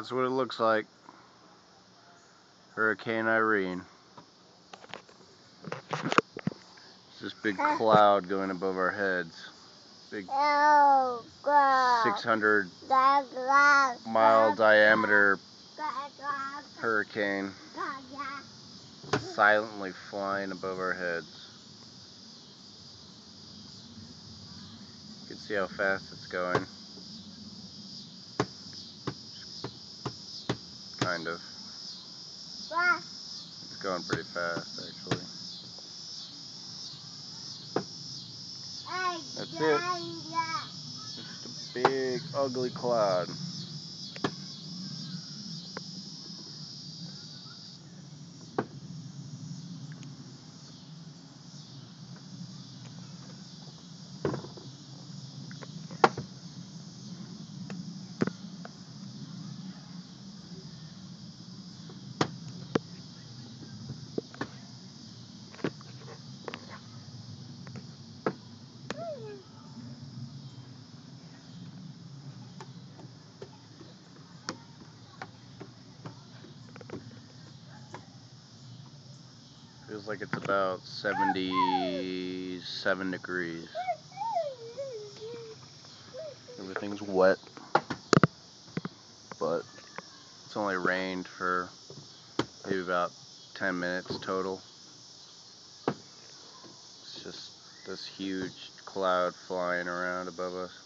That's what it looks like. Hurricane Irene. It's this big cloud going above our heads. Big 600-mile diameter hurricane silently flying above our heads. You can see how fast it's going. Kind of. It's going pretty fast, actually. That's it. Just a big, ugly cloud. Feels like it's about 77 degrees. Everything's wet, but it's only rained for maybe about 10 minutes total. It's just this huge cloud flying around above us.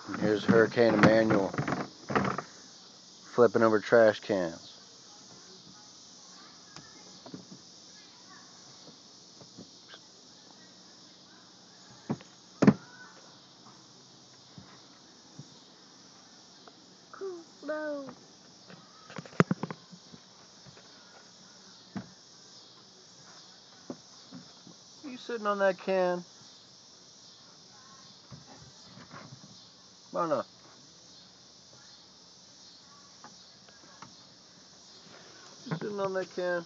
And here's Hurricane Emmanuel flipping over trash cans. No. You sitting on that can? Come on up. You sitting on that can?